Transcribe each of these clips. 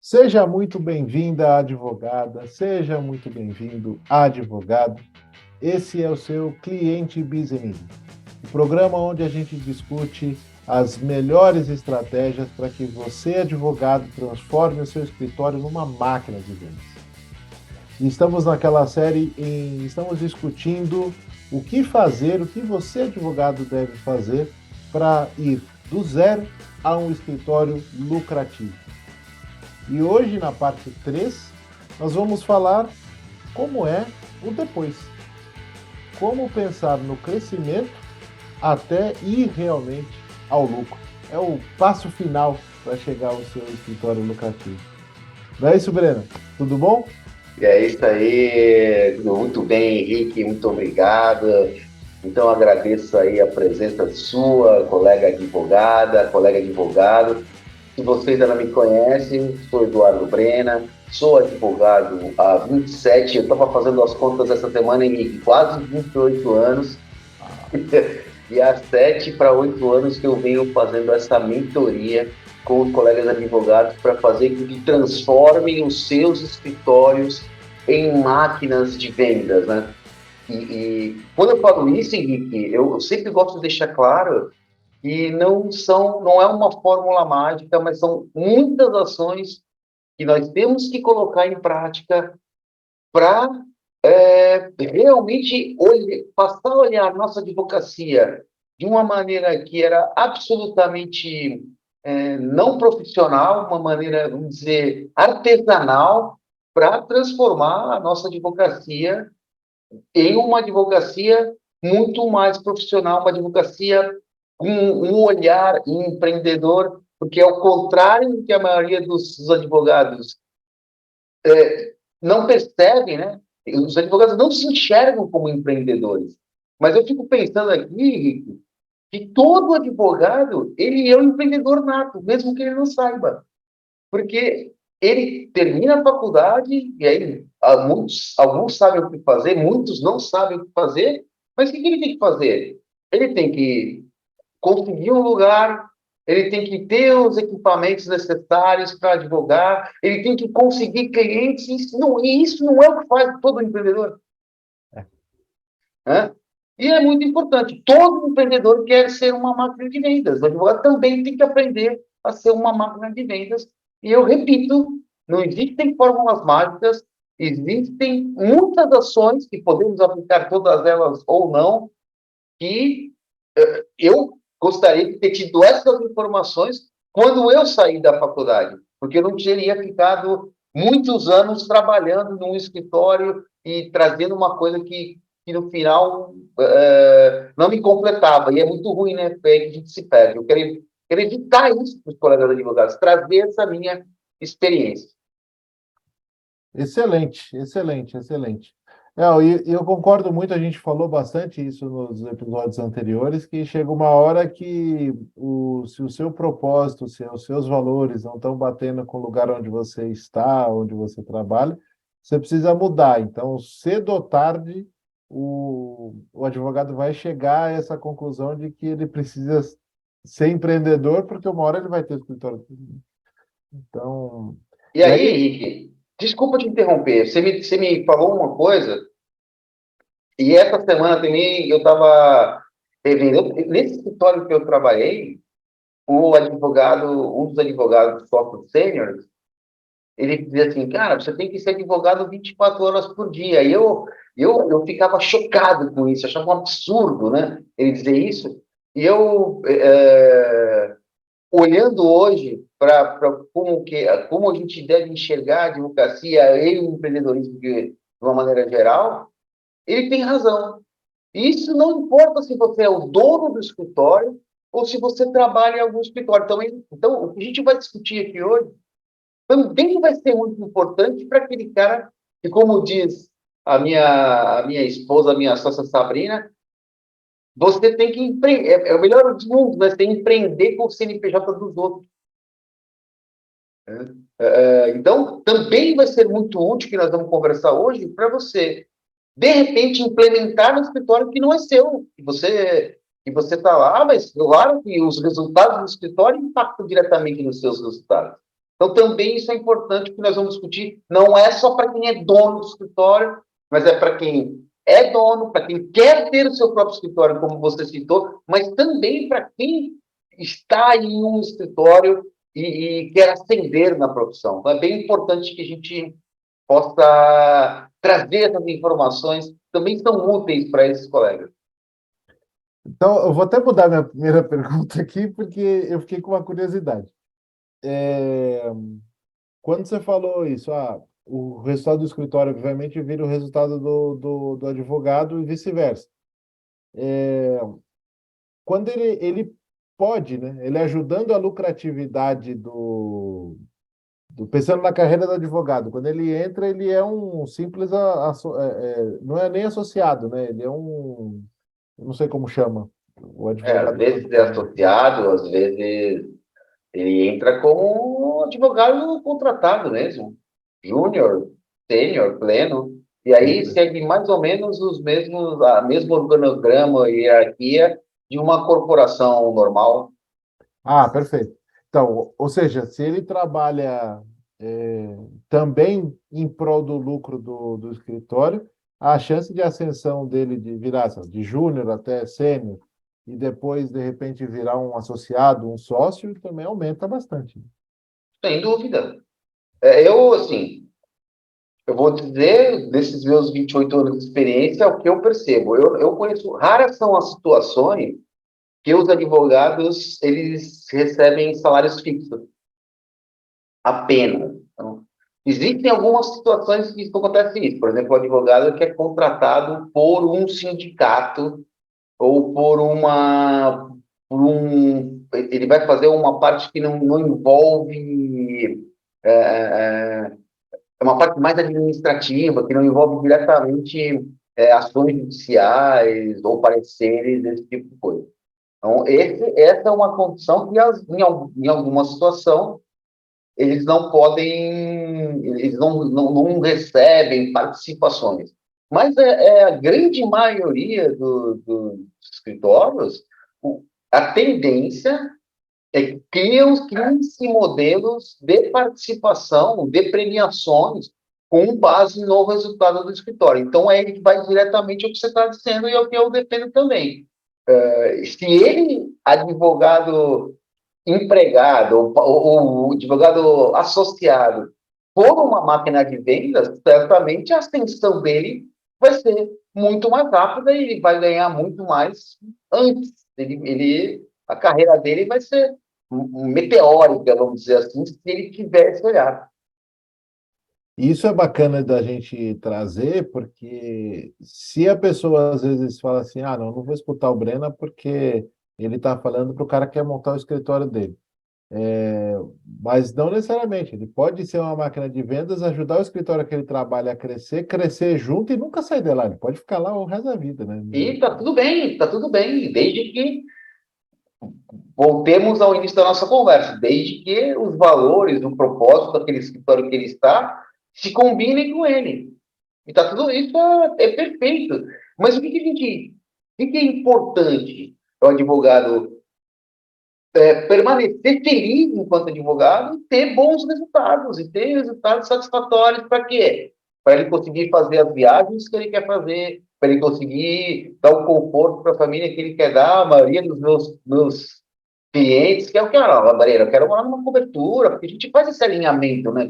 Seja muito bem-vinda, advogada, seja muito bem-vindo, advogado. Esse é o seu Cliente Business, o programa onde a gente discute as melhores estratégias para que você, advogado, transforme o seu escritório numa máquina de vendas. E estamos naquela série estamos discutindo o que fazer, o que você, advogado, deve fazer para ir do zero a um escritório lucrativo. E hoje, na parte 3, nós vamos falar como é o depois. Como pensar no crescimento até ir realmente ao lucro. É o passo final para chegar ao seu escritório lucrativo. Não é isso, Breno? Tudo bom? E é isso aí, tudo muito bem, Henrique, muito obrigado. Então, agradeço aí a presença sua, colega advogado. Se vocês ainda não me conhecem, sou Eduardo Brena, sou advogado há 27, eu estava fazendo as contas essa semana, Henrique, quase 28 anos, e há 7 para 8 anos que eu venho fazendo essa mentoria com os colegas advogados para fazer com que transformem os seus escritórios em máquinas de vendas, né? E quando eu falo isso, Henrique, eu sempre gosto de deixar claro que não é uma fórmula mágica, mas são muitas ações que nós temos que colocar em prática para realmente passar a olhar nossa advocacia de uma maneira que era absolutamente não profissional, uma maneira, vamos dizer, artesanal, para transformar a nossa advocacia em uma advocacia muito mais profissional, uma advocacia com um olhar empreendedor, porque ao contrário do que a maioria dos advogados não percebem, né? Os advogados não se enxergam como empreendedores. Mas eu fico pensando aqui, Henrique, que todo advogado, ele é um empreendedor nato, mesmo que ele não saiba. Porque ele termina a faculdade, e aí alguns sabem o que fazer, muitos não sabem o que fazer, mas o que ele tem que fazer? Ele tem que conseguir um lugar, ele tem que ter os equipamentos necessários para advogar, ele tem que conseguir clientes, e isso não é o que faz todo empreendedor, né? E é muito importante, todo empreendedor quer ser uma máquina de vendas, o advogado também tem que aprender a ser uma máquina de vendas, e eu repito, não existem fórmulas mágicas, existem muitas ações que podemos aplicar todas elas ou não, que eu gostaria de ter tido essas informações quando eu saí da faculdade, porque eu não teria ficado muitos anos trabalhando num escritório e trazendo uma coisa que no final não me completava. E é muito ruim, né? Porque aí a gente se perde. Quero evitar isso para os colegas advogados, trazer essa minha experiência. Excelente, excelente, excelente. Eu concordo muito, a gente falou bastante isso nos episódios anteriores, que chega uma hora que se o seu propósito, se os seus valores não estão batendo com o lugar onde você está, onde você trabalha, você precisa mudar. Então, cedo ou tarde, o advogado vai chegar a essa conclusão de que ele precisa ser empreendedor, porque uma hora ele vai ter escritório. Então, E e aí, aí, Henrique, desculpa te interromper, você me falou uma coisa. E essa semana também eu estava revendo. Nesse escritório que eu trabalhei, um dos advogados sócios sêniores, ele dizia assim, cara, você tem que ser advogado 24 horas por dia. E eu ficava chocado com isso, achava um absurdo, né? Ele dizer isso. E eu, olhando hoje para como a gente deve enxergar a advocacia e o empreendedorismo de uma maneira geral, ele tem razão. Isso não importa se você é o dono do escritório ou se você trabalha em algum escritório. Então, o que a gente vai discutir aqui hoje também vai ser muito importante para aquele cara que, como diz a minha esposa, a minha sócia Sabrina, você tem que empreender, é o melhor dos mundos, né? Você tem que empreender com o CNPJ dos outros. Né? Então, também vai ser muito útil que nós vamos conversar hoje para você de repente implementar no escritório que não é seu, que você está lá, mas claro que os resultados do escritório impactam diretamente nos seus resultados. Então, também isso é importante que nós vamos discutir. Não é só para quem é dono do escritório, mas é para quem é dono, para quem quer ter o seu próprio escritório, como você citou, mas também para quem está em um escritório e quer ascender na profissão. Então, é bem importante que a gente possa trazer essas informações, também são úteis para esses colegas. Então, eu vou até mudar minha primeira pergunta aqui, porque eu fiquei com uma curiosidade. É, Quando você falou isso, o resultado do escritório, obviamente, vira o resultado do advogado e vice-versa. Quando ele pode, né? Ele ajudando a lucratividade pensando na carreira do advogado, quando ele entra, ele é um simples, não é nem associado, né? Ele é eu não sei como chama, o Às advogado vezes é profissional. associado, às vezes ele entra como um advogado contratado mesmo, júnior, sênior, pleno, e aí segue mais ou menos a mesmo organograma e hierarquia de uma corporação normal. Perfeito. Então, ou seja, se ele trabalha também em prol do lucro do escritório, a chance de ascensão dele de virar sabe, de júnior até sênior e depois, de repente, virar um associado, um sócio, também aumenta bastante. Sem dúvida. Assim, eu vou dizer, desses meus 28 anos de experiência, o que eu percebo. Eu conheço, raras são as situações que os advogados, eles recebem salários fixos, apenas. Então, existem algumas situações que isso acontece isso. Por exemplo, o advogado que é contratado por um sindicato ou ele vai fazer uma parte que não envolve é, é uma parte mais administrativa, que não envolve diretamente ações judiciais ou pareceres, esse tipo de coisa. Então, essa é uma condição que, em alguma situação, eles não podem, eles não recebem participações. Mas é a grande maioria dos escritórios, a tendência é que criam-se modelos de participação, de premiações, com base no resultado do escritório. Então, aí vai diretamente ao que você está dizendo e ao que eu defendo também. Se ele, advogado empregado ou advogado associado for uma máquina de vendas, certamente a ascensão dele vai ser muito mais rápida e ele vai ganhar muito mais antes. A carreira dele vai ser meteórica, vamos dizer assim, se ele tivesse olhado. E isso é bacana da gente trazer, porque se a pessoa às vezes fala assim, não vou escutar o Brena porque ele está falando para o cara que quer montar o escritório dele. Mas não necessariamente. Ele pode ser uma máquina de vendas, ajudar o escritório que ele trabalha a crescer, crescer junto e nunca sair de lá. Ele pode ficar lá o resto da vida, né? E está tudo bem, desde que voltemos ao início da nossa conversa, desde que os valores, o propósito daquele escritório que ele está, se combinem com ele. E tá tudo isso é perfeito. Mas o que é importante o advogado permanecer feliz enquanto advogado e ter bons resultados, e ter resultados satisfatórios para quê? Para ele conseguir fazer as viagens que ele quer fazer, para ele conseguir dar o conforto para a família que ele quer dar. A maioria dos meus clientes quer o que? Maria, eu quero morar numa cobertura, porque a gente faz esse alinhamento, né,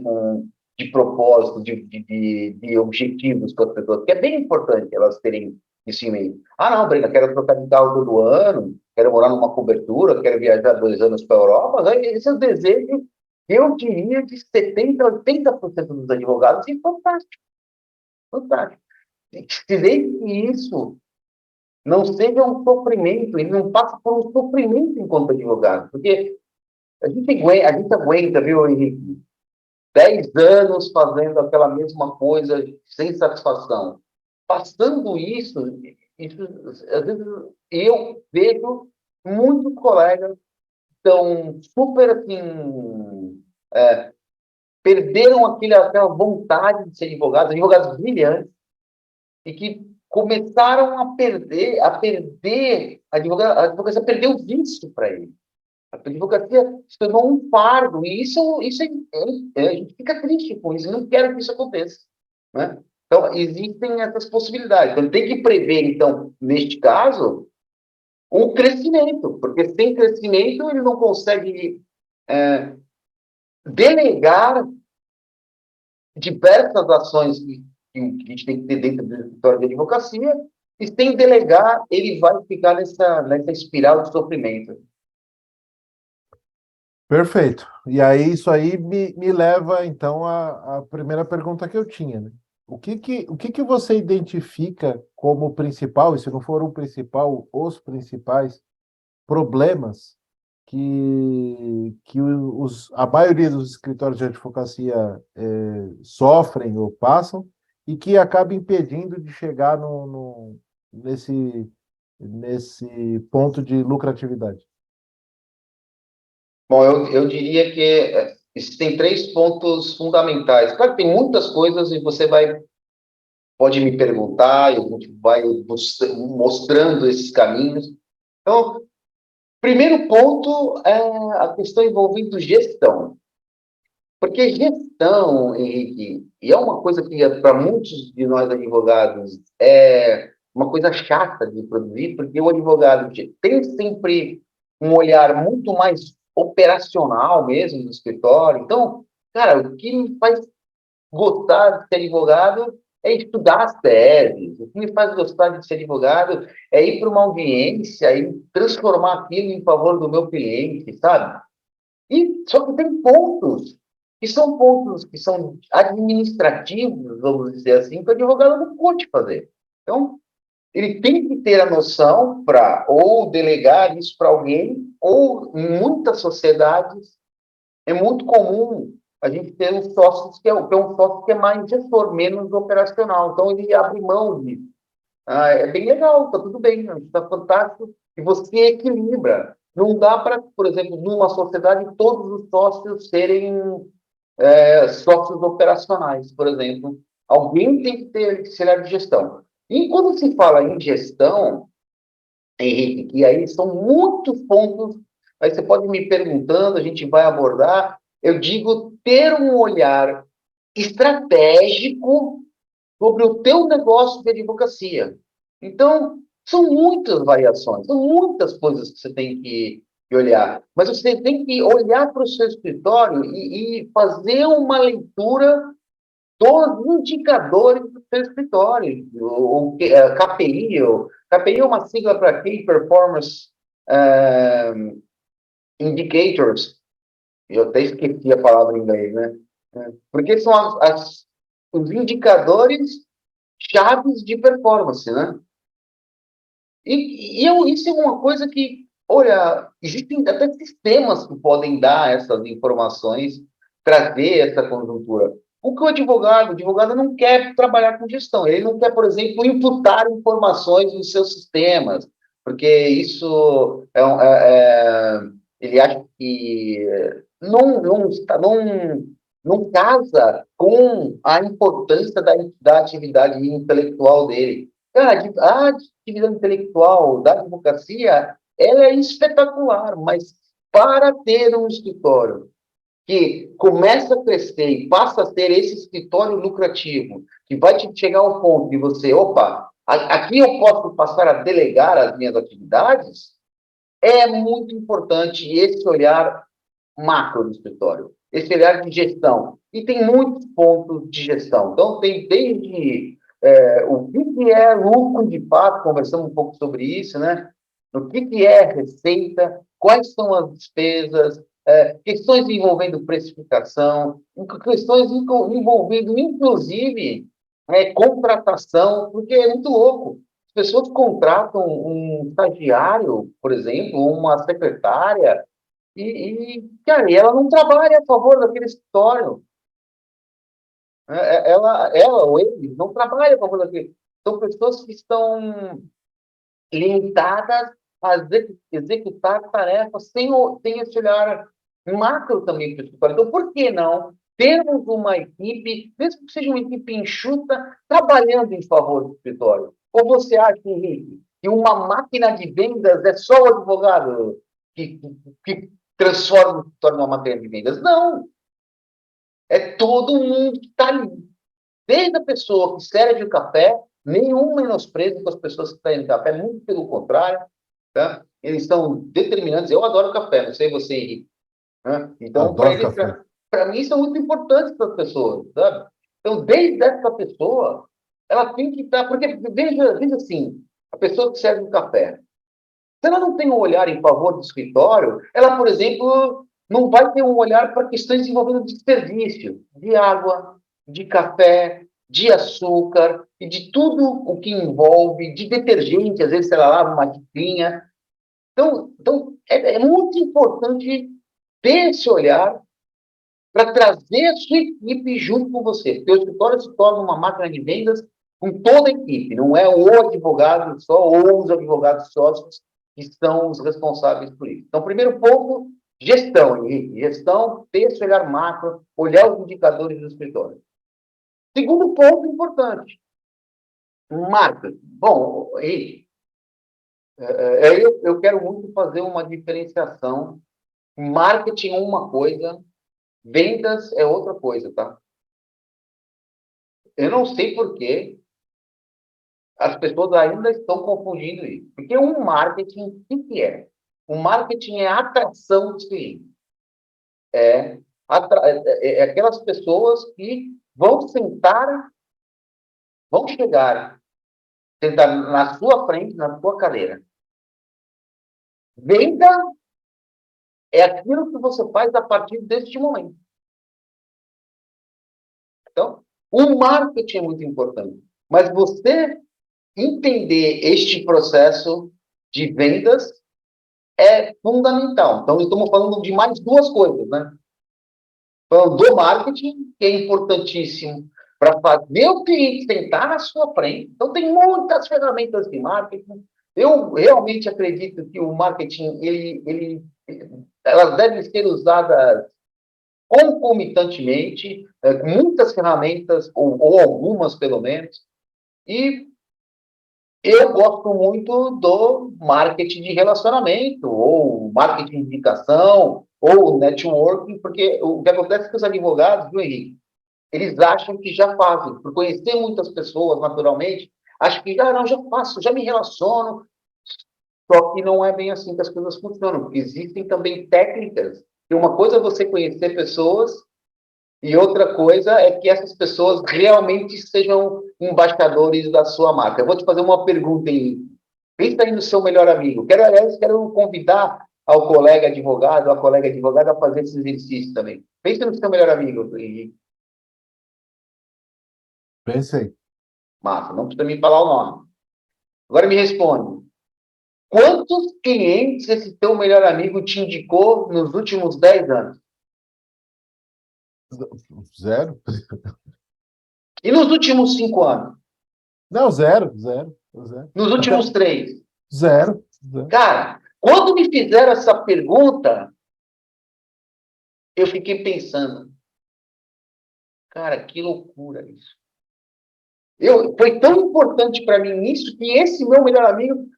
de propósito, de objetivos para as pessoas, que é bem importante elas terem isso em mente. Não, Brenda, quero trocar de carro todo ano, quero morar numa cobertura, quero viajar 2 anos para a Europa. Esse é o desejo, eu diria, de 70%, 80% dos advogados, e fantástico, fantástico. Se desde que isso não seja um sofrimento, ele não passa por um sofrimento enquanto advogado, porque a gente aguenta, viu, Henrique, 10 anos fazendo aquela mesma coisa sem satisfação. Passando isso às vezes eu vejo muitos colegas que estão super assim, perderam aquela vontade de ser advogados brilhantes, e que começaram a perder, a advocacia perdeu o vício para ele. A advocacia se tornou um fardo, e a gente fica triste com isso, não quero que isso aconteça, né? Então, existem essas possibilidades. Então, tem que prever, então, neste caso, o crescimento, porque sem crescimento ele não consegue delegar diversas ações que a gente tem que ter dentro do escritório de advocacia, e sem delegar, ele vai ficar nessa espiral de sofrimento. Perfeito. E aí, isso aí me leva, então, à primeira pergunta que eu tinha, né? O que que você identifica como principal, e se não for o principal, os principais problemas que a maioria dos escritórios de advocacia sofrem ou passam e que acaba impedindo de chegar nesse ponto de lucratividade? Bom, eu diria que existem três pontos fundamentais. Claro que tem muitas coisas e pode me perguntar, e a gente vai mostrando esses caminhos. Então, primeiro ponto é a questão envolvendo gestão. Porque gestão, Henrique, e é uma coisa que para muitos de nós advogados é uma coisa chata de produzir, porque o advogado tem sempre um olhar muito mais operacional mesmo no escritório. Então, cara, o que me faz gostar de ser advogado é estudar as teses. O que me faz gostar de ser advogado é ir para uma audiência e transformar aquilo em favor do meu cliente, sabe? E só que tem pontos que são administrativos, vamos dizer assim, que o advogado não pode fazer. Então, ele tem que ter a noção para ou delegar isso para alguém, ou em muitas sociedades é muito comum a gente ter um sócio que é um sócio que é mais gestor, menos operacional. Então, ele abre mão disso. É bem legal, está tudo bem, está fantástico, e você equilibra. Não dá para, por exemplo, numa sociedade, todos os sócios serem sócios operacionais, por exemplo. Alguém tem que ter esse área de gestão. E quando se fala em gestão, Henrique, e aí são muitos pontos, aí você pode me perguntando, a gente vai abordar, eu digo ter um olhar estratégico sobre o teu negócio de advocacia. Então, são muitas variações, são muitas coisas que você tem que olhar. Mas você tem que olhar para o seu escritório e fazer uma leitura dos indicadores do seu escritório. KPI, KPI é uma sigla para Key Performance Indicators. Eu até esqueci a palavra em inglês, né? Porque são os indicadores chaves de performance, né? Isso é uma coisa que, olha, existem até sistemas que podem dar essas informações, trazer essa conjuntura. O que o advogado não quer trabalhar com gestão, ele não quer, por exemplo, imputar informações nos seus sistemas, porque isso ele acha que não casa com a importância da atividade intelectual dele. Cara, a atividade intelectual da advocacia, ela é espetacular, mas para ter um escritório que começa a crescer e passa a ser esse escritório lucrativo, que vai te chegar ao ponto de você, opa, aqui eu posso passar a delegar as minhas atividades, é muito importante esse olhar macro do escritório, esse olhar de gestão. E tem muitos pontos de gestão. Então, tem desde o que é lucro de fato, conversamos um pouco sobre isso, né? O que é receita, quais são as despesas, questões envolvendo precificação, questões envolvendo, inclusive, contratação, porque é muito louco. As pessoas contratam um estagiário, por exemplo, uma secretária, cara, ela não trabalha a favor daquele escritório. Ela ou ele não trabalham a favor daquele. São pessoas que estão limitadas a executar tarefas sem esse olhar macro também para o escritório. Então, por que não termos uma equipe, mesmo que seja uma equipe enxuta, trabalhando em favor do escritório? Ou você acha, Henrique, que uma máquina de vendas é só o advogado que transforma, se torna uma máquina de vendas. Não. É todo mundo que está ali. Desde a pessoa que serve o café, nenhum menosprezo com as pessoas que servem café, muito pelo contrário, tá? Eles são determinantes. Eu adoro café, não sei você, Henrique. Né? Então, para Adoro eles, café. para mim, são muito importantes para as pessoas, sabe? Então, desde essa pessoa, ela tem que estar. Porque, veja assim, a pessoa que serve o café, se ela não tem um olhar em favor do escritório, ela, por exemplo, não vai ter um olhar para questões envolvendo desperdício de água, de café, de açúcar e de tudo o que envolve, de detergente, às vezes ela lava uma tiquinha. Então é muito importante ter esse olhar para trazer a sua equipe junto com você, porque o escritório se torna uma máquina de vendas com toda a equipe, não é o advogado só ou os advogados sócios que são os responsáveis por isso. Então, primeiro ponto, gestão, Henrique. Gestão, ter esse olhar macro, olhar os indicadores do escritório. Segundo ponto importante, marca. Bom, Henrique, eu quero muito fazer uma diferenciação. Marketing é uma coisa, vendas é outra coisa, tá? Eu não sei por que as pessoas ainda estão confundindo isso. Porque um marketing, o que é? O marketing é a atração dos clientes. É aquelas pessoas que vão sentar, vão chegar, sentar na sua frente, na sua cadeira. Venda é aquilo que você faz a partir deste momento. Então, o marketing é muito importante. Mas você entender este processo de vendas é fundamental. Então, estamos falando de mais duas coisas, né? Falando do marketing, que é importantíssimo para fazer o cliente sentar na sua frente. Então, tem muitas ferramentas de marketing. Eu realmente acredito que o marketing, elas devem ser usadas concomitantemente, muitas ferramentas, ou algumas pelo menos, e eu gosto muito do marketing de relacionamento, ou marketing de indicação, ou networking, porque o que acontece é que os advogados, viu, Henrique, eles acham que já fazem, por conhecer muitas pessoas naturalmente, acham que não, já faço, já me relaciono, só que não é bem assim que as coisas funcionam, porque existem também técnicas, e uma coisa é você conhecer pessoas, e outra coisa é que essas pessoas realmente sejam embaixadores da sua marca. Eu vou te fazer uma pergunta aí. Pensa aí no seu melhor amigo. Aliás, quero convidar ao colega advogado, a colega advogada a fazer esse exercício também. Pensa no seu melhor amigo, Henrique. Pensei. Massa, não precisa me falar o nome. Agora me responde. Quantos clientes esse teu melhor amigo te indicou nos últimos 10 anos? Zero? E nos últimos 5 anos? Não, zero, zero, zero. Nos últimos 3? Zero, zero. Cara, quando me fizeram essa pergunta, eu fiquei pensando, cara, que loucura isso. Foi tão importante para mim isso que esse meu melhor amigo,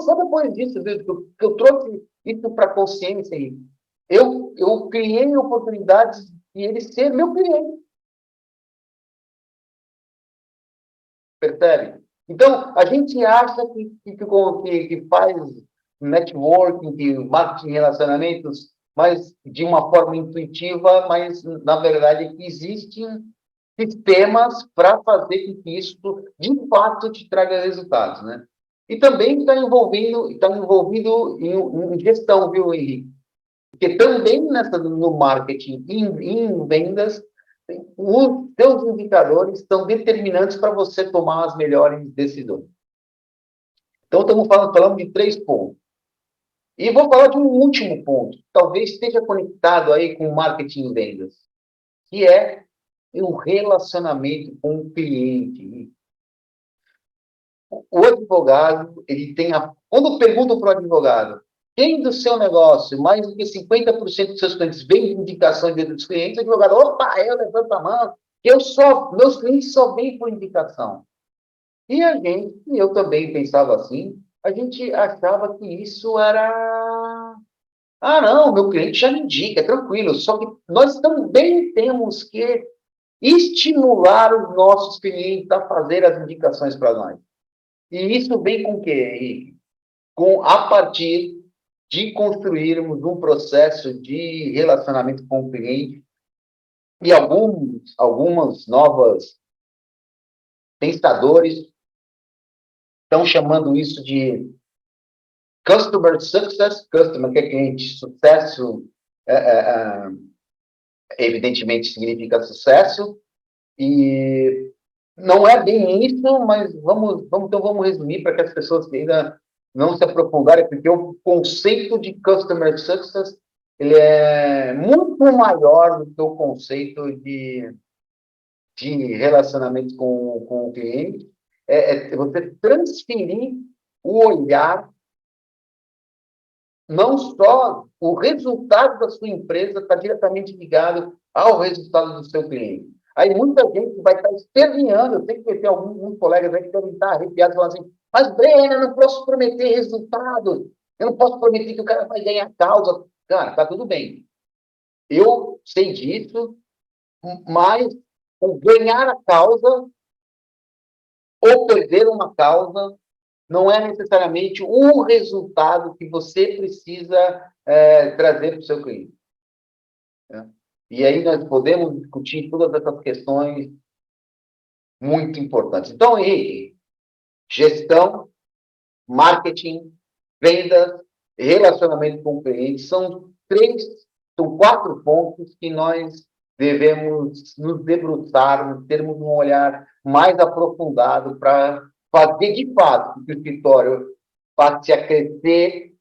só depois disso, que eu trouxe isso para a consciência aí, eu criei oportunidades de ele ser meu cliente, percebe? Então, a gente acha que faz networking, que marketing de relacionamentos, mas de uma forma intuitiva, mas na verdade é que existem sistemas para fazer com que isso, de fato, te traga resultados, né? E também está envolvido em gestão, viu, Henrique? Porque também no marketing e em vendas, os seus indicadores são determinantes para você tomar as melhores decisões. Então, estamos falando de 3 pontos. E vou falar de um último ponto, talvez esteja conectado aí com marketing e vendas, que é o relacionamento com o cliente. O advogado, ele tem Quando perguntam para o advogado, quem do seu negócio, mais do que 50% dos seus clientes vem de indicação de outros clientes, o advogado, opa, eu levanto a mão, meus clientes só vêm por indicação. E eu também pensava assim, a gente achava que isso era Ah, não, meu cliente já me indica, é tranquilo. Só que nós também temos que estimular os nossos clientes a fazer as indicações para nós. E isso vem com o quê, Henrique? A partir de construirmos um processo de relacionamento com o cliente e algumas novas pensadores estão chamando isso de Customer Success, Customer, que é cliente, sucesso, é, é, evidentemente significa sucesso, e não é bem isso, mas então vamos resumir para que as pessoas que ainda não se aprofundarem, porque o conceito de Customer Success ele é muito maior do que o conceito de relacionamento com o cliente. É você transferir o olhar, não só o resultado da sua empresa está diretamente ligado ao resultado do seu cliente. Aí muita gente vai estar esperneando, eu tenho que ter alguns colegas aí que devem estar arrepiados falando assim, mas Breno, eu não posso prometer resultado, eu não posso prometer que o cara vai ganhar causa. Cara, tá tudo bem. Eu sei disso, mas o ganhar a causa ou perder uma causa não é necessariamente o resultado que você precisa trazer para o seu cliente. Né? E aí nós podemos discutir todas essas questões muito importantes. Então, Henrique, gestão, marketing, vendas, relacionamento com o cliente são 4 pontos que nós devemos nos debruçar, termos um olhar mais aprofundado para fazer de fato que o escritório passe a crescer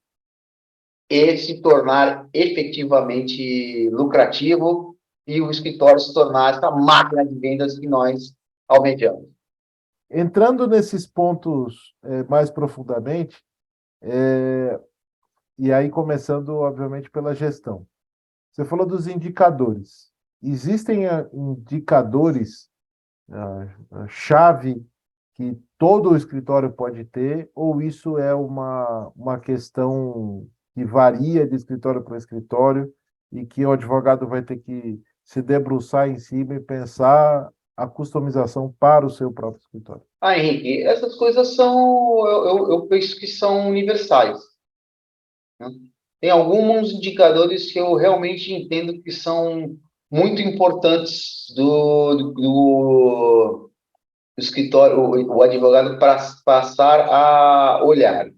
e se tornar efetivamente lucrativo e o escritório se tornar essa máquina de vendas que nós almejamos. Entrando nesses pontos mais profundamente, e aí começando, obviamente, pela gestão. Você falou dos indicadores. Existem indicadores chave que todo o escritório pode ter, ou isso é uma questão que varia de escritório para escritório e que o advogado vai ter que se debruçar em cima e pensar a customização para o seu próprio escritório? Ah, Henrique, essas coisas eu penso que são universais. Né? Tem alguns indicadores que eu realmente entendo que são muito importantes do escritório, o advogado para passar a olhar.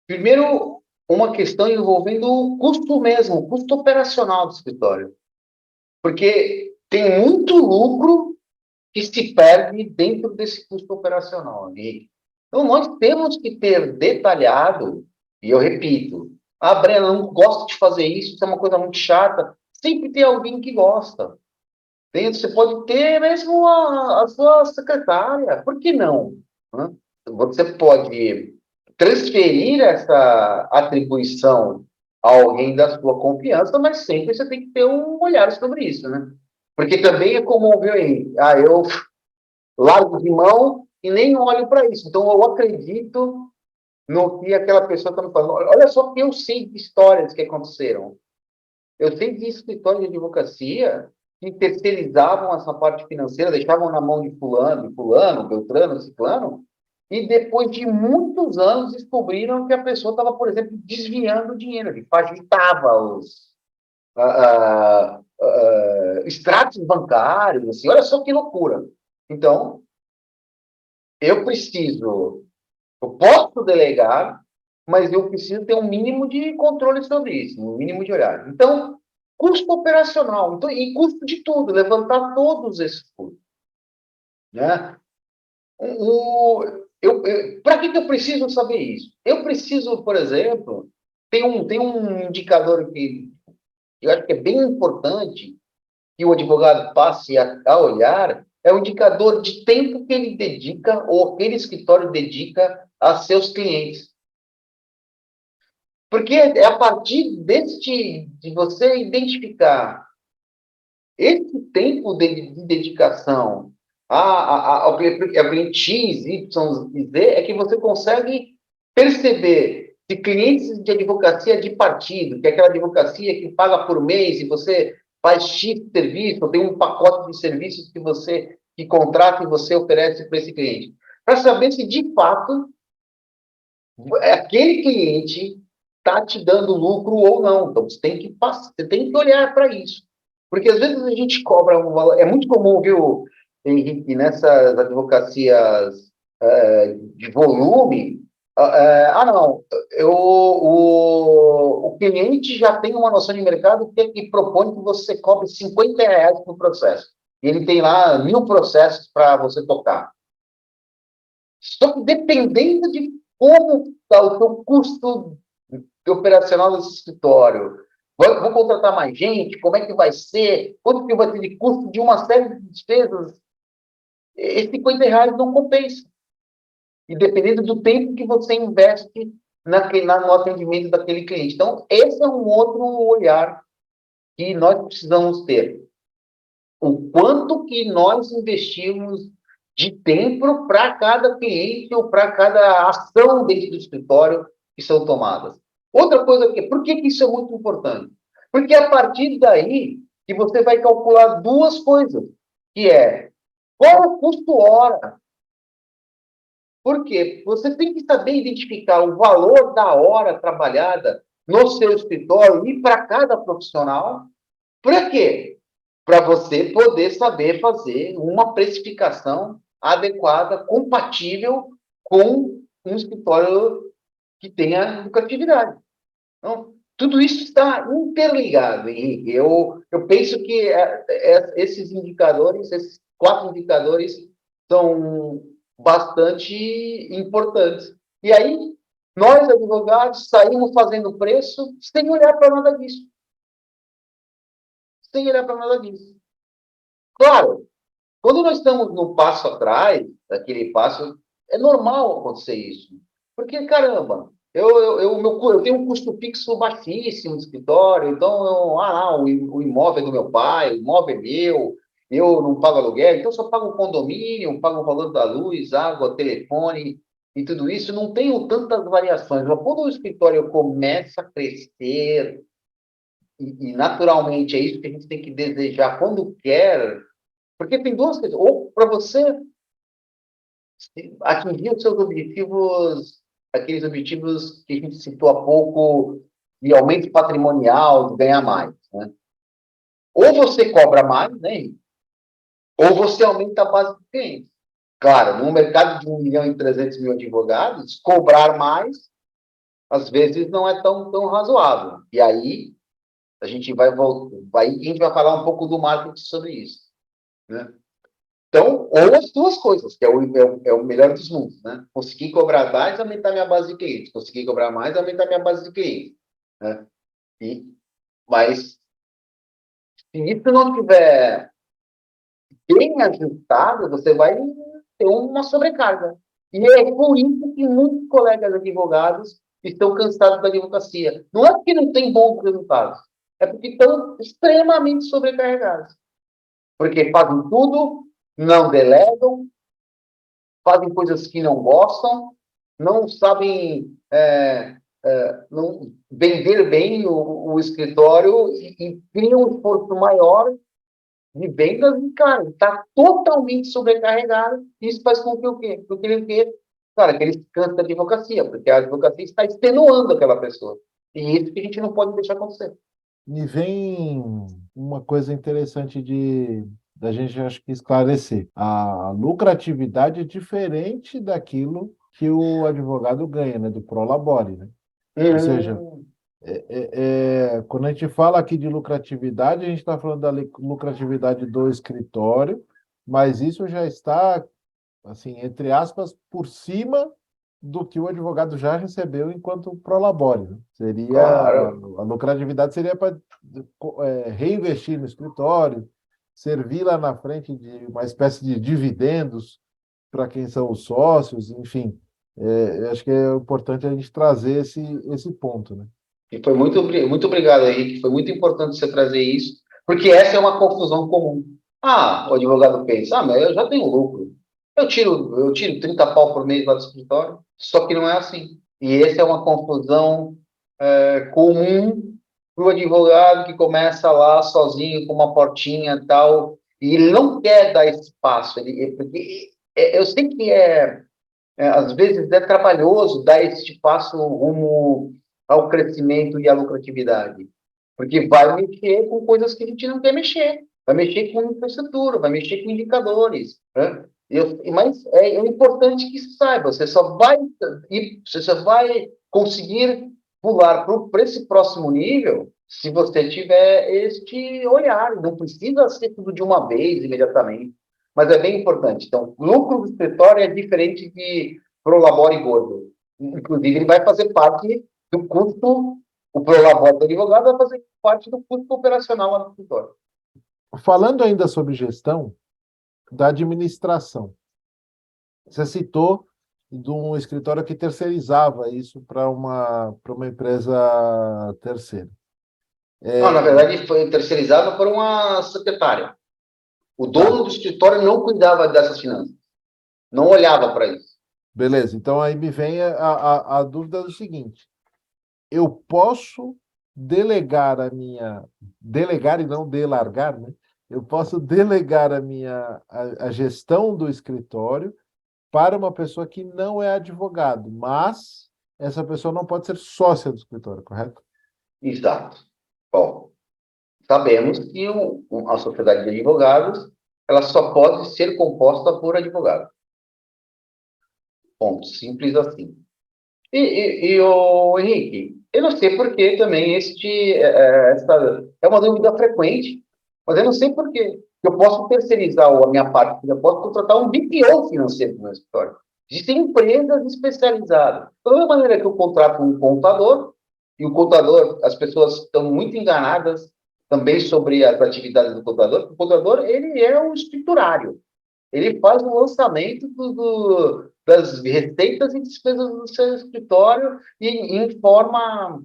Primeiro, uma questão envolvendo o custo mesmo, o custo operacional do escritório. Porque tem muito lucro que se perde dentro desse custo operacional. Então, nós temos que ter detalhado, e eu repito, Breno, eu não gosto de fazer isso, isso é uma coisa muito chata. Sempre tem alguém que gosta. Você pode ter mesmo a sua secretária, por que não? Né? Você pode transferir essa atribuição a alguém da sua confiança, mas sempre você tem que ter um olhar sobre isso, né? Porque também é comum, viu, aí? Eu largo de mão e nem olho para isso. Então, eu acredito no que aquela pessoa está me falando. Olha só que eu sei de histórias que aconteceram. Eu sei de escritórios de advocacia que terceirizavam essa parte financeira, deixavam na mão de fulano, Beltrano, Ciclano, e depois de muitos anos descobriram que a pessoa estava, por exemplo, desviando dinheiro, ele facilitava os extratos bancários, assim, olha só que loucura. Então, eu posso delegar, mas eu preciso ter um mínimo de controle sobre isso, um mínimo de olhar. Então, custo operacional, então, e custo de tudo, levantar todos esses custos. Né? Para que eu preciso saber isso? Eu preciso, por exemplo, tem um indicador que eu acho que é bem importante que o advogado passe a olhar, é o indicador de tempo que ele dedica, ou aquele escritório dedica a seus clientes. Porque é a partir de você identificar esse tempo de dedicação ao cliente X, Y e Z, é que você consegue perceber Se clientes de advocacia de partido, que é aquela advocacia que paga por mês e você faz X serviço, ou tem um pacote de serviços que contrata e você oferece para esse cliente, para saber se de fato aquele cliente está te dando lucro ou não. Então, você tem que olhar para isso. Porque às vezes a gente cobra um valor. É muito comum, viu, Henrique, nessas advocacias de volume. Não, o cliente já tem uma noção de mercado que propõe que você cobre R$ 50 por processo. E ele tem lá 1.000 processos para você tocar. Só que dependendo de como está o seu custo operacional desse escritório, vou contratar mais gente, como é que vai ser, quanto que vai ter de custo de uma série de despesas, esses R$ 50 não compensa. E dependendo do tempo que você investe no atendimento daquele cliente. Então, esse é um outro olhar que nós precisamos ter. O quanto que nós investimos de tempo para cada cliente ou para cada ação dentro do escritório que são tomadas. Outra coisa, por que isso é muito importante? Porque a partir daí que você vai calcular duas coisas, que é qual o custo hora. Por quê? Você tem que saber identificar o valor da hora trabalhada no seu escritório e para cada profissional. Para quê? Para você poder saber fazer uma precificação adequada, compatível com um escritório que tenha lucratividade. Então, tudo isso está interligado, Henrique. Eu penso que esses indicadores, esses 4 indicadores, são bastante importantes. E aí, nós, advogados, saímos fazendo preço sem olhar para nada disso. Sem olhar para nada disso. Claro, quando nós estamos no passo atrás, daquele passo, é normal acontecer isso. Porque, caramba, eu tenho um custo fixo baixíssimo no escritório, então, o imóvel é do meu pai, o imóvel é meu, eu não pago aluguel, então eu só pago o condomínio, pago o valor da luz, água, telefone e tudo isso, não tenho tantas variações. Mas quando o escritório começa a crescer, e naturalmente é isso que a gente tem que desejar quando quer, porque tem duas coisas. Ou para você atingir os seus objetivos, aqueles objetivos que a gente citou há pouco, de aumento patrimonial, de ganhar mais, né? Ou você cobra mais, né? Ou você aumenta a base de clientes. Claro, no mercado de 1.300.000 advogados, cobrar mais, às vezes, não é tão razoável. E aí, a gente a gente vai falar um pouco do marketing sobre isso, né? Então, ou as duas coisas, que é o melhor dos mundos, né? Conseguir cobrar mais, aumentar minha base de clientes. Conseguir cobrar mais, aumentar minha base de clientes, né? Mas, se isso não tiver bem ajustado, você vai ter uma sobrecarga. E é por isso que muitos colegas advogados estão cansados da advocacia. Não é porque não tem bons resultados, é porque estão extremamente sobrecarregados. Porque fazem tudo, não delegam, fazem coisas que não gostam, não sabem não vender bem o escritório e criam um esforço maior de vendas e, cara, está totalmente sobrecarregado. Isso faz com que o quê? Com que ele, cara, que ele canse da advocacia, porque a advocacia está extenuando aquela pessoa. E isso que a gente não pode deixar acontecer. Me vem uma coisa interessante da gente, acho que, esclarecer. A lucratividade é diferente daquilo que o advogado ganha, né, do prolabore, né? Ou seja, Hum, quando a gente fala aqui de lucratividade, a gente está falando da lucratividade do escritório, mas isso já está, assim, entre aspas, por cima do que o advogado já recebeu enquanto prolabore, né? Seria claro. a lucratividade seria para reinvestir no escritório, servir lá na frente de uma espécie de dividendos para quem são os sócios, enfim. Acho que é importante a gente trazer esse ponto, né? E foi muito obrigado, Henrique. Foi muito importante você trazer isso, porque essa é uma confusão comum. O advogado pensa, mas eu já tenho lucro. Eu tiro 30 pau por mês lá do escritório. Só que não é assim. E essa é uma confusão comum para o advogado que começa lá sozinho com uma portinha e tal, e ele não quer dar esse passo. Porque eu sei que às vezes é trabalhoso dar esse passo rumo ao crescimento e à lucratividade, porque vai mexer com coisas que a gente não quer mexer, vai mexer com infraestrutura, vai mexer com indicadores, né? Mas é importante que se saiba, você só vai conseguir pular para esse próximo nível se você tiver este olhar. Não precisa ser tudo de uma vez, imediatamente, mas é bem importante. Então, lucro do escritório é diferente de prolabore gordo. Inclusive, ele vai fazer parte do custo, o prolabore do advogado vai fazer parte do custo operacional lá no escritório. Falando ainda sobre gestão da administração, você citou de um escritório que terceirizava isso para uma empresa terceira. Não, na verdade, foi terceirizado por uma secretária. O dono do escritório não cuidava dessas finanças, não olhava para isso. Beleza, então aí me vem a dúvida do seguinte: eu posso delegar e não delargar, né? Eu posso delegar a gestão do escritório para uma pessoa que não é advogado, mas essa pessoa não pode ser sócia do escritório, correto? Exato. Bom, sabemos que a sociedade de advogados ela só pode ser composta por advogados. Ponto. Simples assim. O Henrique, eu não sei por que também essa é uma dúvida frequente, mas eu não sei por quê. Eu posso terceirizar a minha parte, eu posso contratar um BPO financeiro no meu escritório. Existem empresas especializadas. Da mesma maneira que eu contrato um contador, e o contador, as pessoas estão muito enganadas também sobre as atividades do contador. O contador, ele é um escriturário. Ele faz o lançamento das receitas e despesas do seu escritório e informa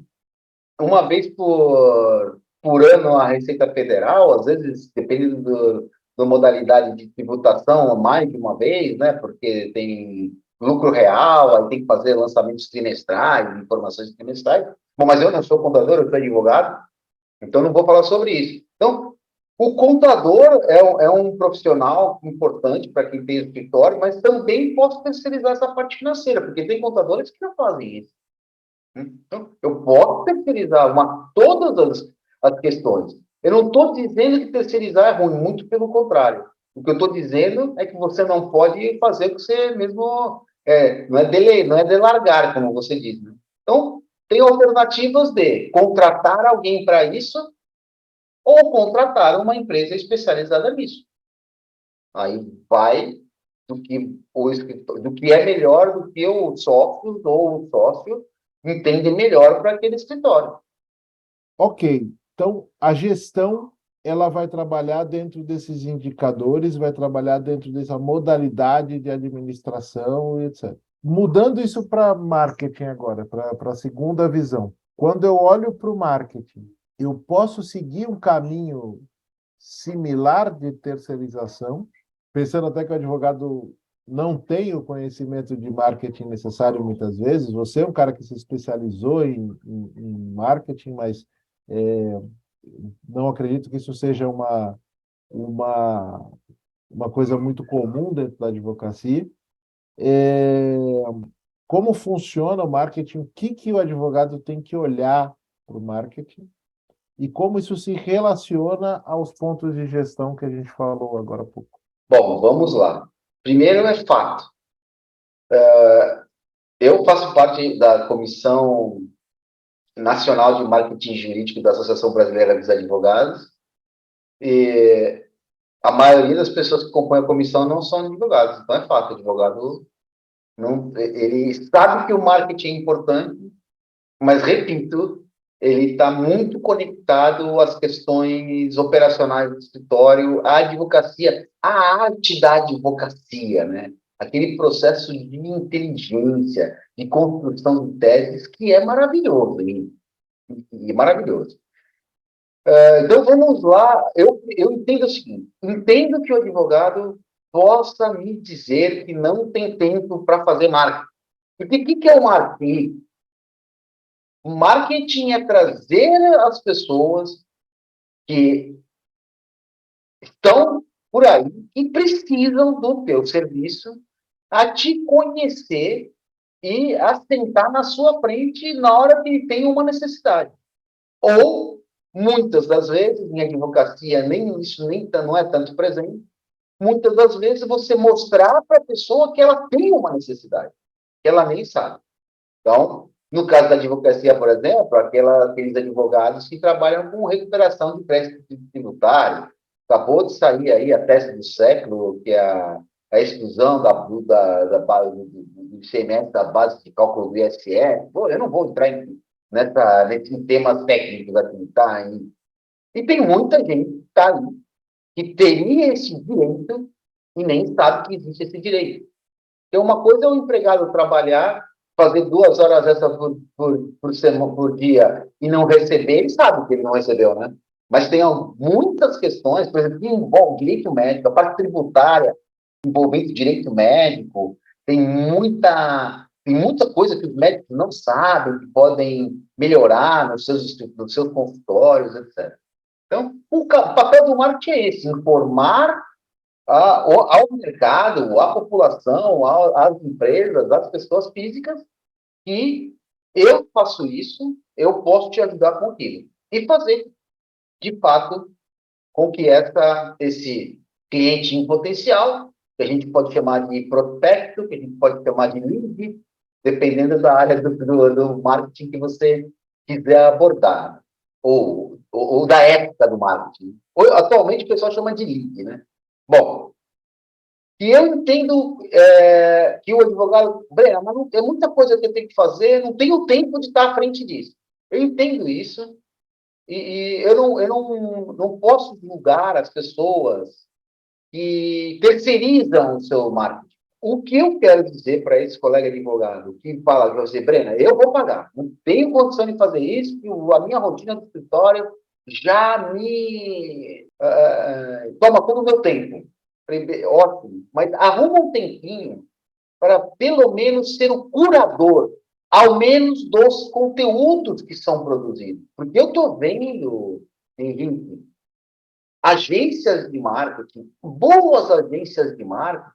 uma vez por ano a Receita Federal, às vezes, dependendo da modalidade de tributação, mais de uma vez, né? Porque tem lucro real, aí tem que fazer lançamentos trimestrais, informações trimestrais. Bom, mas eu não sou contador, eu sou advogado, então não vou falar sobre isso. Então, o contador é um profissional importante para quem tem escritório, mas também posso terceirizar essa parte financeira, porque tem contadores que não fazem isso. Então, eu posso terceirizar todas as questões. Eu não estou dizendo que terceirizar é ruim, muito pelo contrário. O que eu estou dizendo é que você não pode fazer o que você mesmo. Não é delargar, como você diz. Né? Então, tem alternativas de contratar alguém para isso ou contratar uma empresa especializada nisso. Aí vai do que é melhor, do que o sócio ou o sócio entende melhor para aquele escritório. Ok, então a gestão ela vai trabalhar dentro desses indicadores, vai trabalhar dentro dessa modalidade de administração e etc. Mudando isso para marketing agora, para a segunda visão. Quando eu olho para o marketing, eu posso seguir um caminho similar de terceirização, pensando até que o advogado não tem o conhecimento de marketing necessário muitas vezes. Você é um cara que se especializou em marketing, mas é, não acredito que isso seja uma, uma coisa muito comum dentro da advocacia. É, como funciona o marketing? O que o advogado tem que olhar para o marketing? E como isso se relaciona aos pontos de gestão que a gente falou agora há pouco? Bom, vamos lá. Primeiro é fato. Eu faço parte da Comissão Nacional de Marketing Jurídico da Associação Brasileira dos Advogados e a maioria das pessoas que compõem a comissão não são advogados. Então é fato, o advogado não, ele sabe que o marketing é importante, mas repito, ele está muito conectado às questões operacionais do escritório, à advocacia, à arte da advocacia, né? Aquele processo de inteligência, de construção de teses, que é maravilhoso, e maravilhoso. Então, vamos lá. Eu entendo o seguinte: entendo que o advogado possa me dizer que não tem tempo para fazer marketing. Porque o que é o marketing? O marketing é trazer as pessoas que estão por aí e precisam do teu serviço a te conhecer e a sentar na sua frente na hora que tem uma necessidade. Ou, muitas das vezes, em advocacia, nem isso nem não é tanto presente, muitas das vezes você mostrar para a pessoa que ela tem uma necessidade, que ela nem sabe. Então, no caso da advocacia, por exemplo, aqueles advogados que trabalham com recuperação de crédito tributário, acabou de sair aí a tese do século, que é a exclusão da base do ICMS da base de cálculo do ISS. Pô, eu não vou entrar nesses temas técnicos aqui, tá? E tem muita gente que está ali que teria esse direito e nem sabe que existe esse direito. Porque uma coisa é o empregado trabalhar, fazer 2 horas extras por semana, por dia e não receber, ele sabe que ele não recebeu, né? Mas tem muitas questões, por exemplo, que envolvem direito médico, a parte tributária envolvendo direito médico, tem muita coisa que os médicos não sabem, que podem melhorar nos seus consultórios, etc. Então, o papel do marketing é esse, informar ao mercado, à população, às empresas, às pessoas físicas, que eu faço isso, eu posso te ajudar com aquilo. E fazer, de fato, com que esse cliente em potencial, que a gente pode chamar de prospecto, que a gente pode chamar de lead, dependendo da área do marketing que você quiser abordar, ou da época do marketing. Atualmente o pessoal chama de lead, né? Bom, e eu entendo que o advogado, Breno, mas é muita coisa que eu tenho que fazer, não tenho tempo de estar à frente disso. Eu entendo isso, e eu não posso julgar as pessoas que terceirizam o seu marketing. O que eu quero dizer para esse colega advogado que fala para você, Brena, eu vou pagar, não tenho condição de fazer isso, que a minha rotina do escritório já me toma todo o meu tempo. Ótimo, mas arruma um tempinho para pelo menos ser o curador, ao menos dos conteúdos que são produzidos. Porque eu estou vendo, Henrique, agências de marketing, boas agências de marketing,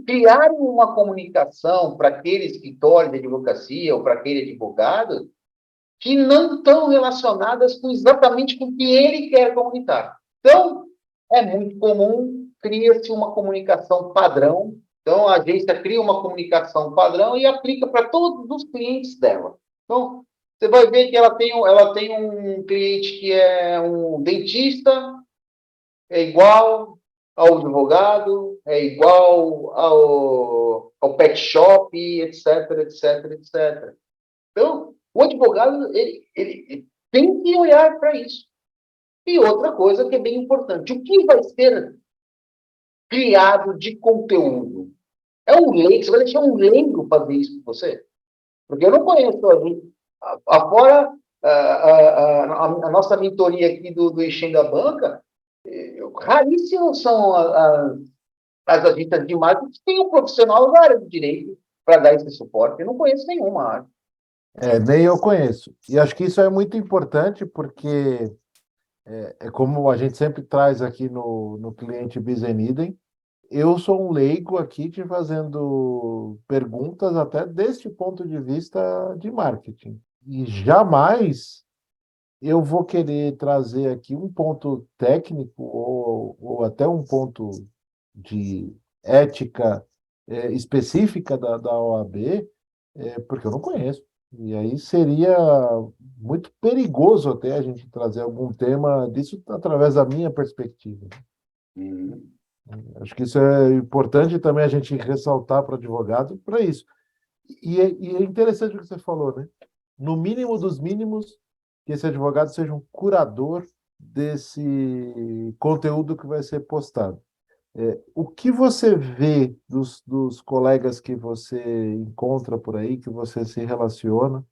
criarem uma comunicação para aquele escritório de advocacia ou para aquele advogado que não estão relacionadas exatamente com o que ele quer comunicar. Então, é muito comum, cria-se uma comunicação padrão. Então, a agência cria uma comunicação padrão e aplica para todos os clientes dela. Então, você vai ver que ela tem um cliente que é um dentista, é igual ao advogado, é igual ao pet shop, etc, etc, etc. Então, o advogado ele tem que olhar para isso. E outra coisa que é bem importante, o que vai ser criado de conteúdo? É um leigo, você vai deixar um leigo fazer isso com você? Porque eu não conheço a gente. Afora a nossa mentoria aqui do Enchendo a Banca, raríssimas são as agências de marketing que têm um profissional da área do direito para dar esse suporte. Eu não conheço nenhuma área. Nem eu conheço. E acho que isso é muito importante porque é como a gente sempre traz aqui no cliente Bizenidem. Eu sou um leigo aqui te fazendo perguntas até deste ponto de vista de marketing. E jamais eu vou querer trazer aqui um ponto técnico ou até um ponto de ética específica da OAB, porque eu não conheço. E aí seria muito perigoso até a gente trazer algum tema disso através da minha perspectiva. Uhum. Acho que isso é importante também a gente ressaltar para o advogado para isso. E é interessante o que você falou, né? No mínimo dos mínimos, que esse advogado seja um curador desse conteúdo que vai ser postado. O que você vê dos colegas que você encontra por aí, que você se relaciona?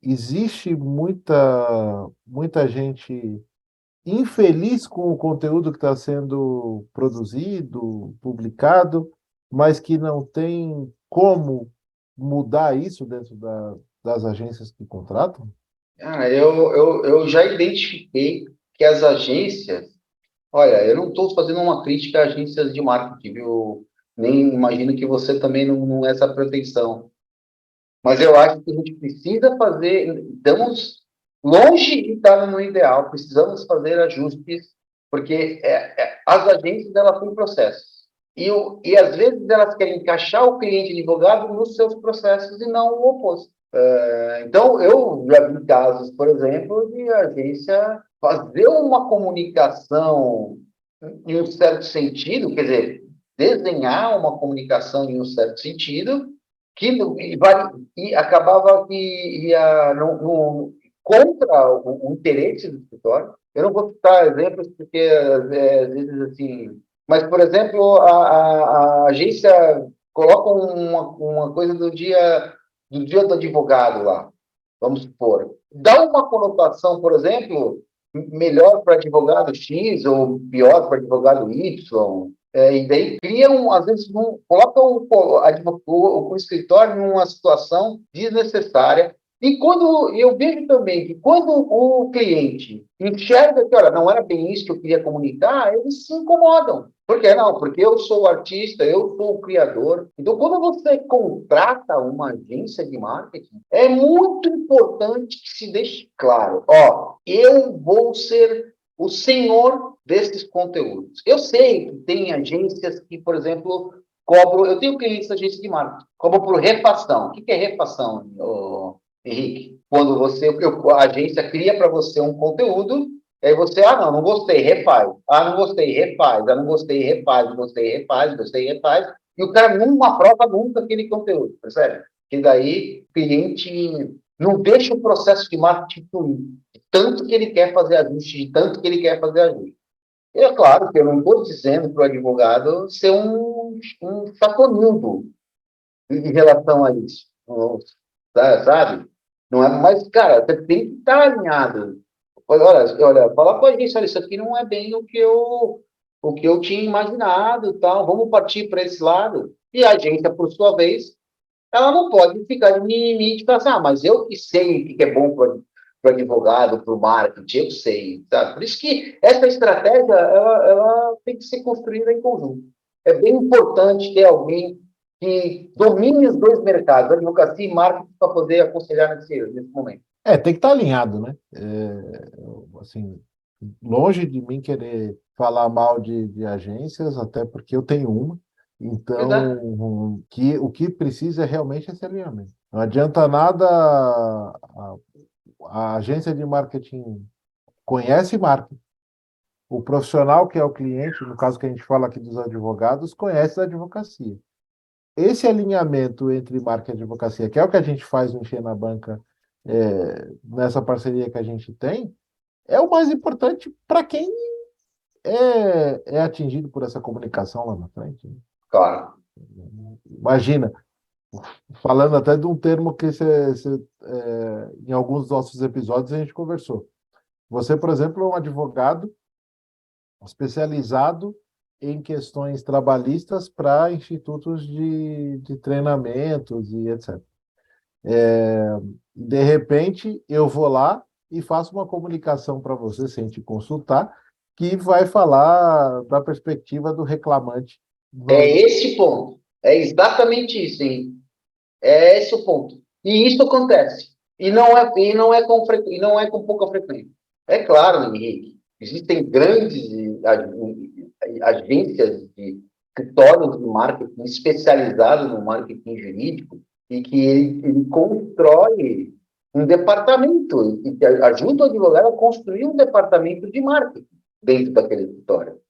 Existe muita gente infeliz com o conteúdo que está sendo produzido, publicado, mas que não tem como mudar isso dentro das agências que contratam? Eu já identifiquei que as agências. Olha, eu não estou fazendo uma crítica a agências de marketing, viu? Nem imagino que você também não é essa pretensão. Mas eu acho que a gente precisa fazer, estamos longe de estar no ideal, precisamos fazer ajustes, porque as agências elas têm processos. E às vezes elas querem encaixar o cliente advogado nos seus processos e não o oposto. Então, eu já vi casos, por exemplo, de agência fazer uma comunicação em um certo sentido, quer dizer, desenhar uma comunicação em um certo sentido, que e acabava que ia contra o interesse do escritório. Eu não vou citar exemplos, porque às vezes assim. Mas, por exemplo, a agência coloca uma coisa do dia do advogado lá, vamos supor. Dá uma conotação, por exemplo, melhor para advogado X ou pior para advogado Y. E daí criam, às vezes, colocam o escritório numa situação desnecessária. E quando eu vejo também que quando o cliente enxerga que, olha, não era bem isso que eu queria comunicar, eles se incomodam. Por que não? Porque eu sou o artista, eu sou o criador. Então, quando você contrata uma agência de marketing, é muito importante que se deixe claro, ó, eu vou ser o senhor desses conteúdos. Eu sei que tem agências que, por exemplo, cobram, eu tenho clientes da agência de marketing, cobram por refação. O que é refação, Henrique? Quando a agência cria para você um conteúdo, aí você, não gostei, refaz. Não gostei, refaz. Não gostei, refaz. Gostei, refaz. Gostei, refaz. E o cara não aprova nunca aquele conteúdo, percebe? Que daí o cliente não deixa o processo de marketing fluir. De tanto que ele quer fazer ajuste, de tanto que ele quer fazer ajuste. E é claro que eu não estou dizendo para o advogado ser um chatonildo em relação a isso. Sabe? Não é, mas, cara, você tem que estar alinhado. Olha, fala com a gente, olha, isso aqui não é bem o que eu tinha imaginado, tal. Vamos partir para esse lado. E a agência, por sua vez, ela não pode ficar de mimimi de falar assim, mas eu que sei o que é bom para o advogado, para o marketing, eu sei, sabe? Por isso que essa estratégia, ela tem que ser construída em conjunto. É bem importante ter alguém que domine os dois mercados, advocacia e marketing, para poder aconselhar nesse momento. Tem que estar alinhado, né? Assim, longe de mim querer falar mal de agências, até porque eu tenho uma. Então, Exato. o que precisa é realmente esse alinhamento. Não adianta nada a agência de marketing conhece marketing. O profissional que é o cliente, no caso que a gente fala aqui dos advogados, conhece a advocacia. Esse alinhamento entre marketing e advocacia, que é o que a gente faz no Encher na Banca, nessa parceria que a gente tem, é o mais importante para quem é atingido por essa comunicação lá na frente, né? Claro. Imagina, falando até de um termo que em alguns dos nossos episódios a gente conversou. Você, por exemplo, é um advogado especializado em questões trabalhistas para institutos de treinamentos e etc. De repente, eu vou lá e faço uma comunicação para você, sem te consultar, que vai falar da perspectiva do reclamante. É esse o ponto. É exatamente isso, hein? É esse o ponto. E isso acontece. E não é com pouca frequência. É claro, Henrique, existem grandes agências de escritórios de marketing especializados no marketing jurídico e que ele constrói um departamento e que ajuda o advogado a construir um departamento de marketing dentro daquele escritório,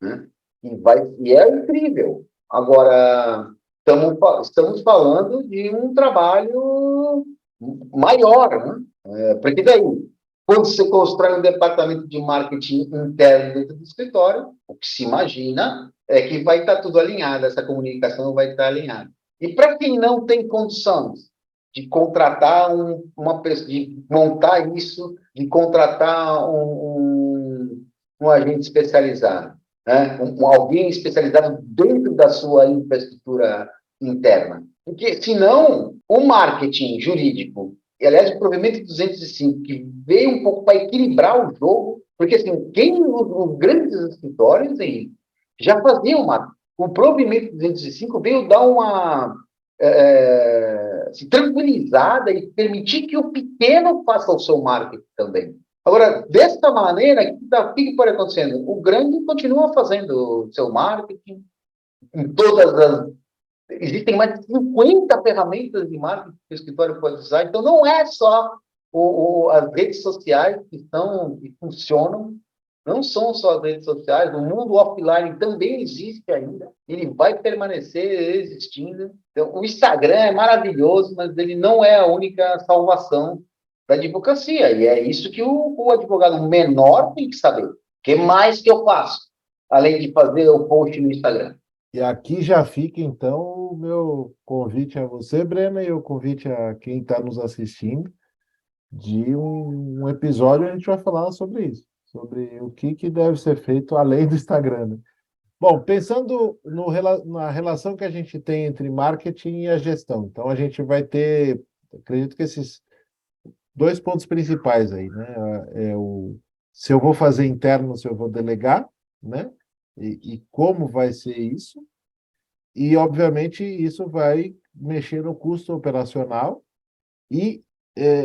né? E é incrível. Agora, estamos falando de um trabalho maior, né? Porque daí, quando você constrói um departamento de marketing interno dentro do escritório, o que se imagina é que vai estar tudo alinhado, essa comunicação vai estar alinhada. E para quem não tem condições de contratar uma pessoa, de montar isso, de contratar um agente especializado, né? Alguém especializado dentro da sua infraestrutura interna. Porque, senão, o marketing jurídico, e, aliás, o provimento 205, que veio um pouco para equilibrar o jogo, porque, assim, os grandes escritórios aí já faziam marketing. O provimento 205 veio dar uma se tranquilizada e permitir que o pequeno faça o seu marketing também. Agora, dessa maneira, o que pode acontecer? O grande continua fazendo o seu marketing em todas as. Existem mais de 50 ferramentas de marketing que o escritório pode usar, então não é só as redes sociais que funcionam, não são só as redes sociais, o mundo offline também existe ainda, ele vai permanecer existindo. Então, o Instagram é maravilhoso, mas ele não é a única salvação da advocacia, e é isso que o advogado menor tem que saber. O que mais que eu faço, além de fazer o post no Instagram? E aqui já fica, então, o meu convite a você, Brena, e o convite a quem está nos assistindo, de um episódio a gente vai falar sobre isso, sobre o que deve ser feito além do Instagram, né? Bom, pensando na relação que a gente tem entre marketing e a gestão, então a gente vai ter, acredito que esses dois pontos principais aí, né? Se eu vou fazer interno, se eu vou delegar, né? E como vai ser isso? E, obviamente, isso vai mexer no custo operacional e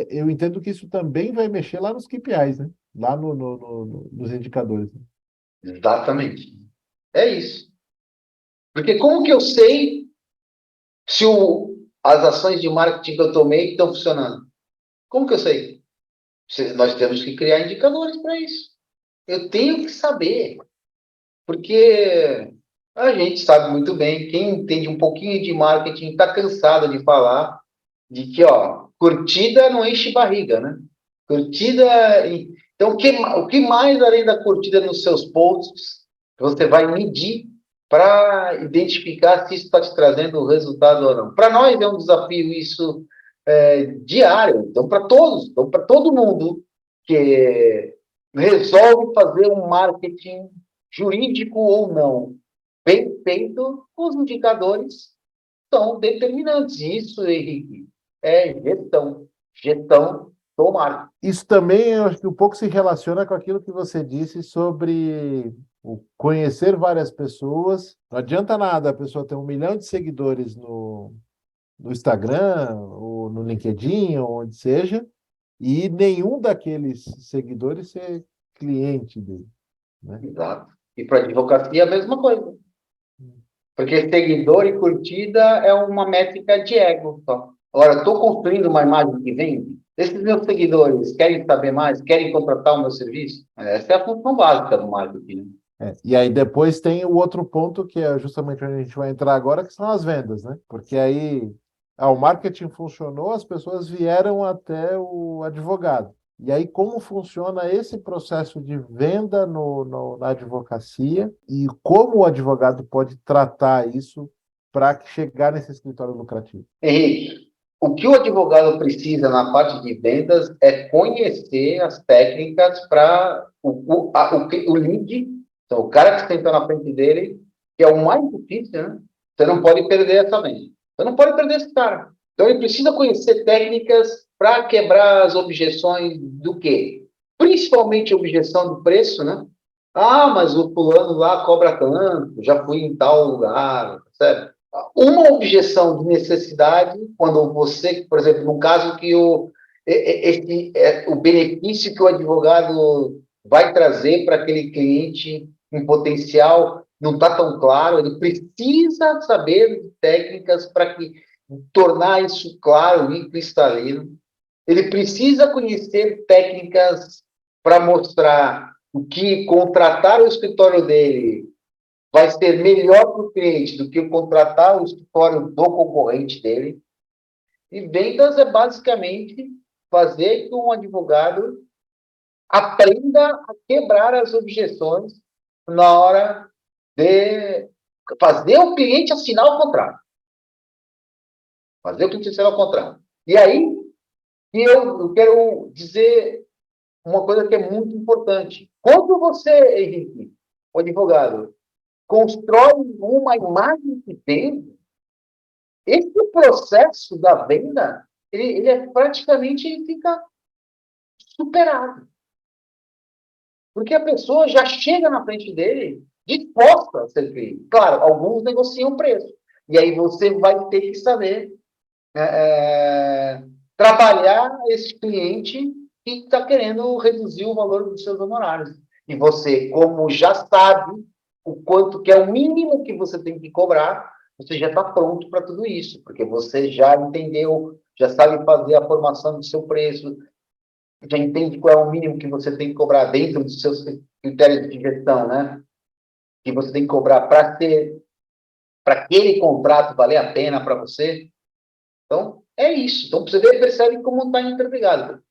eu entendo que isso também vai mexer lá nos KPIs, né? Lá nos indicadores, né? Exatamente. É isso. Porque como que eu sei se as ações de marketing que eu tomei estão funcionando? Como que eu sei? Nós temos que criar indicadores para isso. Eu tenho que saber, porque a gente sabe muito bem, quem entende um pouquinho de marketing está cansado de falar de que, ó, curtida não enche barriga, né? Curtida. Então, o que mais além da curtida nos seus posts você vai medir para identificar se isso está te trazendo resultado ou não? Para nós é um desafio isso diário. Então, para todos, então, para todo mundo que resolve fazer um marketing jurídico ou não, bem feito, os indicadores são determinantes. Isso, Henrique, é gestão. Gestão do marketing. Isso também, eu acho que um pouco se relaciona com aquilo que você disse sobre o conhecer várias pessoas. Não adianta nada a pessoa ter 1 milhão de seguidores no Instagram, ou no LinkedIn, ou onde seja, e nenhum daqueles seguidores ser cliente dele, né? Exato. E para advocacia a mesma coisa. Porque seguidor e curtida é uma métrica de ego só. Agora, estou construindo uma imagem que vende. Esses meus seguidores querem saber mais, querem contratar o meu serviço? Essa é a função básica do marketing, né? E aí depois tem o outro ponto, que é justamente onde a gente vai entrar agora, que são as vendas, né? Porque aí o marketing funcionou, as pessoas vieram até o advogado. E aí, como funciona esse processo de venda na advocacia e como o advogado pode tratar isso para chegar nesse escritório lucrativo? Henrique, o que o advogado precisa na parte de vendas é conhecer as técnicas para o lead, então o cara que sentou na frente dele, que é o mais difícil, né? Você não pode perder essa venda. Você não pode perder esse cara. Então ele precisa conhecer técnicas para quebrar as objeções do quê? Principalmente a objeção do preço, né? Ah, mas o fulano lá cobra tanto, já fui em tal lugar, certo? Uma objeção de necessidade, quando você, por exemplo, no caso que o benefício que o advogado vai trazer para aquele cliente em potencial não está tão claro, ele precisa saber de técnicas para tornar isso claro e cristalino. Ele precisa conhecer técnicas para mostrar o que contratar o escritório dele vai ser melhor para o cliente do que contratar o escritório do concorrente dele. E vendas é basicamente fazer que um advogado aprenda a quebrar as objeções na hora de fazer o cliente assinar o contrato. Fazer o cliente assinar o contrato. E aí, eu quero dizer uma coisa que é muito importante. Quando você, Henrique, o advogado, constrói uma imagem que vende, Esse processo da venda, ele é praticamente, ele fica superado. Porque a pessoa já chega na frente dele disposta a ser cliente. Claro, alguns negociam preço. E aí você vai ter que saber trabalhar esse cliente que está querendo reduzir o valor dos seus honorários. E você, como já sabe o quanto que é o mínimo que você tem que cobrar, você já está pronto para tudo isso, porque você já entendeu, já sabe fazer a formação do seu preço, já entende qual é o mínimo que você tem que cobrar dentro dos seus critérios de gestão, né? Que você tem que cobrar para aquele contrato valer a pena para você. Então, é isso. Então, você percebe como está interligado.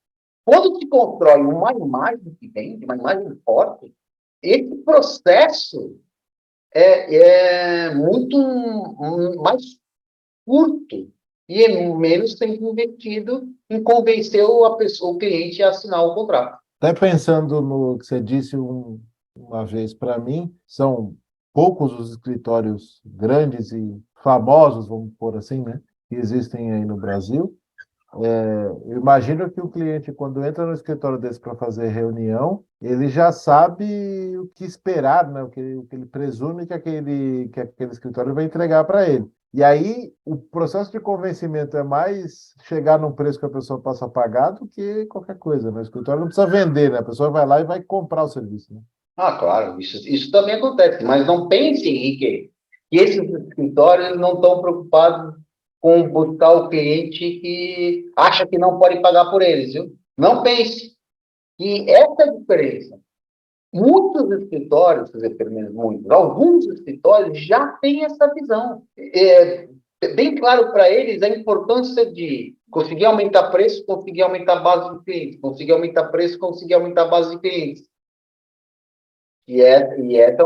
Quando se constrói uma imagem que vende, uma imagem forte, esse processo é muito mais curto e é menos tempo investido em convencer o cliente a assinar o contrato. Até pensando no que você disse uma vez para mim, são poucos os escritórios grandes e famosos, vamos pôr assim, né, que existem aí no Brasil. Eu imagino que o cliente, quando entra no escritório desse para fazer reunião, ele já sabe o que esperar, né? O que ele presume que aquele escritório vai entregar para ele. E aí, o processo de convencimento é mais chegar num preço que a pessoa possa pagar do que qualquer coisa, né? O escritório não precisa vender, né? A pessoa vai lá e vai comprar o serviço, né? Ah, claro, isso também acontece, mas não pense, Henrique, que esses escritórios não estão preocupados com buscar o cliente que acha que não pode pagar por eles, viu? Não pense. E essa é a diferença. Muitos escritórios, quer dizer, pelo menos muitos, alguns escritórios já têm essa visão. É bem claro para eles a importância de conseguir aumentar preço, conseguir aumentar a base de clientes, conseguir aumentar preço, conseguir aumentar a base de clientes. Essa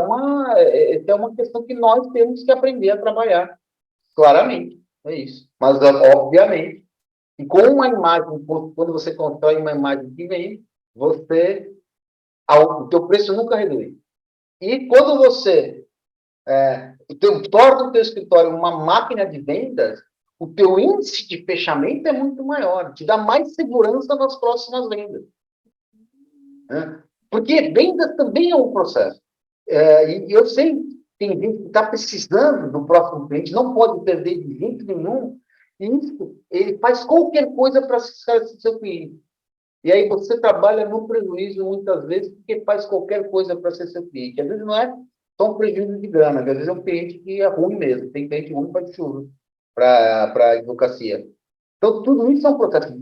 é uma questão que nós temos que aprender a trabalhar, claramente. É isso. Mas, obviamente, e com uma imagem, quando você constrói uma imagem que vem, o teu preço nunca reduz. E quando você torna o teu escritório uma máquina de vendas, o teu índice de fechamento é muito maior, te dá mais segurança nas próximas vendas. Né? Porque vendas também é um processo. E eu sei, tem gente que está precisando do próximo cliente, não pode perder de jeito nenhum, e isso, ele faz qualquer coisa para satisfazer seu cliente. E aí você trabalha no prejuízo muitas vezes, porque faz qualquer coisa para ser seu cliente. Às vezes não é só um prejuízo de grana, às vezes é um cliente que é ruim mesmo, tem cliente ruim para chuva, para a advocacia. Então, tudo isso é um processo.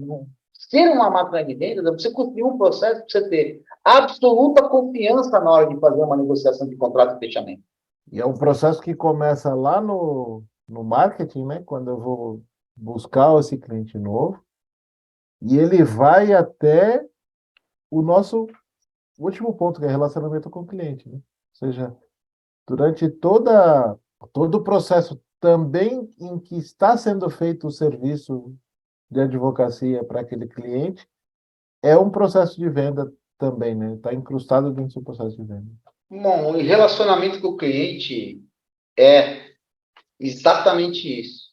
Ser uma máquina de vendas é você construir um processo para você ter absoluta confiança na hora de fazer uma negociação de contrato de fechamento. E é um processo que começa lá no marketing, né? Quando eu vou buscar esse cliente novo, e ele vai até o nosso último ponto, que é relacionamento com o cliente, né? Ou seja, durante todo o processo também em que está sendo feito o serviço de advocacia para aquele cliente, é um processo de venda também, né? Está incrustado dentro do processo de venda. Bom, o relacionamento com o cliente é exatamente isso.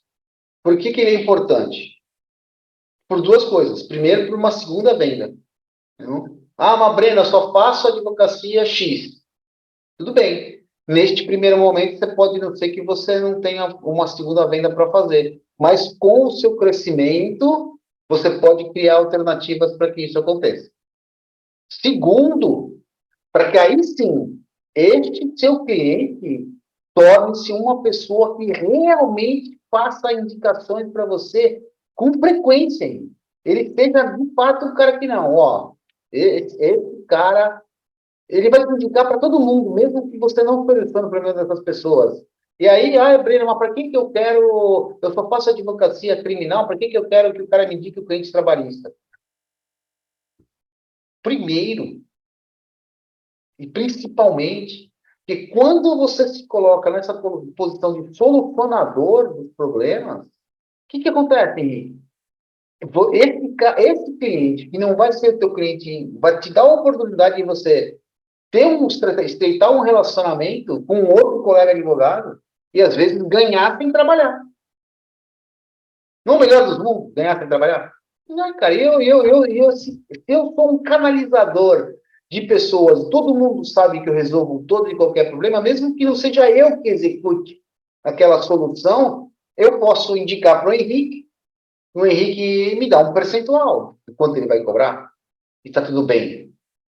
Por que ele é importante? Por duas coisas. Primeiro, por uma segunda venda. Não? Ah, mas Brena, eu só faço advocacia X. Tudo bem. Neste primeiro momento, você pode não ser que você não tenha uma segunda venda para fazer. Mas com o seu crescimento, você pode criar alternativas para que isso aconteça. Segundo, para que aí sim, este seu cliente torne-se uma pessoa que realmente faça indicações para você com frequência. Ele seja de fato um cara que não, ó, esse cara, ele vai te indicar para todo mundo, mesmo que você não ofereçando para nenhuma dessas pessoas. E aí, Breno, mas para que eu quero, eu só faço advocacia criminal, para que eu quero que o cara me indique o cliente trabalhista? Primeiro, e principalmente, que quando você se coloca nessa posição de solucionador dos problemas, o que acontece, Henrique? Esse cliente, que não vai ser o teu cliente, vai te dar a oportunidade de você estreitar um relacionamento com outro colega advogado e, às vezes, ganhar sem trabalhar. No melhor dos mundos, ganhar sem trabalhar? Não, cara, se eu sou um canalizador de pessoas, todo mundo sabe que eu resolvo todo e qualquer problema, mesmo que não seja eu que execute aquela solução, eu posso indicar para o Henrique me dá um percentual de quanto ele vai cobrar, e está tudo bem.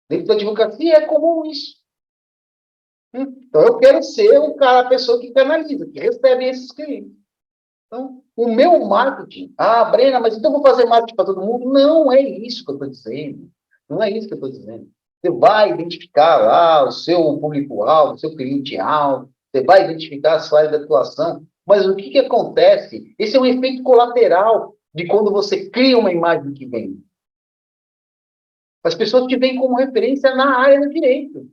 Dentro da advocacia é comum isso. Então, eu quero ser a pessoa que canaliza, que recebe esses clientes. Então, o meu marketing, Brena, mas então eu vou fazer marketing para todo mundo? Não é isso que eu estou dizendo. Não é isso que eu estou dizendo. Você vai identificar lá o seu público-alvo, o seu cliente-alvo, você vai identificar a sua área de atuação, mas o que acontece? Esse é um efeito colateral de quando você cria uma imagem que vende. As pessoas te veem como referência na área do direito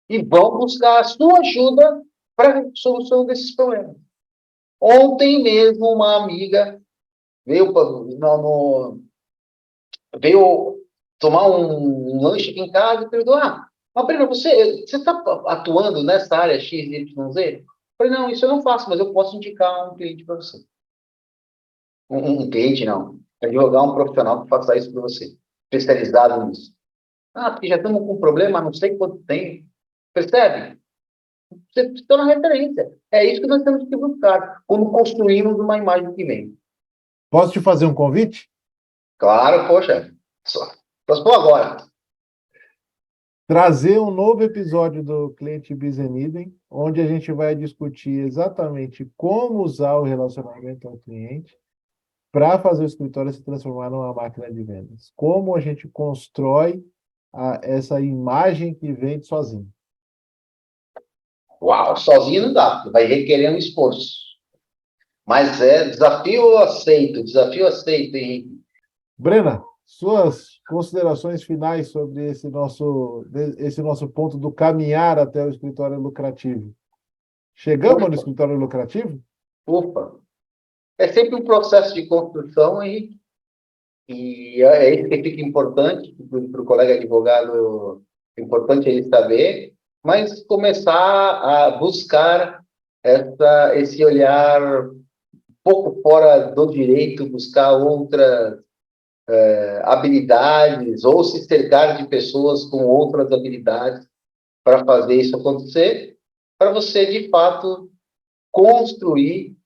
e vão buscar a sua ajuda para a solução desses problemas. Ontem mesmo, uma amiga veio tomar um lanche aqui em casa e perguntou: Breno, você está atuando nessa área XYZ? Eu falei: não, isso eu não faço, mas eu posso indicar um cliente para você. Um cliente, não. Advogar um profissional que faça isso para você, especializado nisso. Porque já estamos com um problema, não sei quanto tempo. Percebe? Você está na referência. É isso que nós temos que buscar quando construímos uma imagem que vem. Posso te fazer um convite? Claro, poxa. Só agora. Trazer um novo episódio do Cliente Business Idem, onde a gente vai discutir exatamente como usar o relacionamento ao cliente para fazer o escritório se transformar numa máquina de vendas. Como a gente constrói essa imagem que vende sozinho. Uau, sozinho não dá, vai requerer um esforço. Mas é desafio aceito, Henrique. Brena, suas considerações finais sobre esse nosso ponto do caminhar até o escritório lucrativo. Chegamos no escritório lucrativo? Ufa! É sempre um processo de construção, Henrique. E é isso que fica importante para o colega advogado, é importante ele saber, mas começar a buscar esse olhar um pouco fora do direito, buscar outras habilidades, ou se cercar de pessoas com outras habilidades para fazer isso acontecer, para você, de fato, construir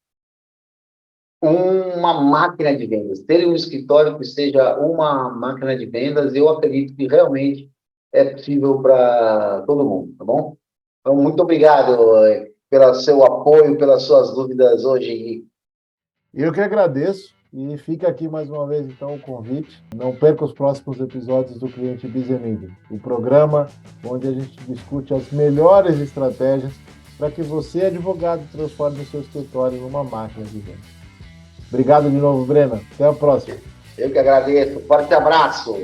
uma máquina de vendas. Ter um escritório que seja uma máquina de vendas, eu acredito que realmente é possível para todo mundo, tá bom? Então, muito obrigado pelo seu apoio, pelas suas dúvidas hoje. Eu que agradeço. E fica aqui mais uma vez, então, o convite. Não perca os próximos episódios do Cliente Business, o programa onde a gente discute as melhores estratégias para que você, advogado, transforme o seu escritório numa máquina de vendas. Obrigado de novo, Brena. Até a próxima. Eu que agradeço. Forte abraço.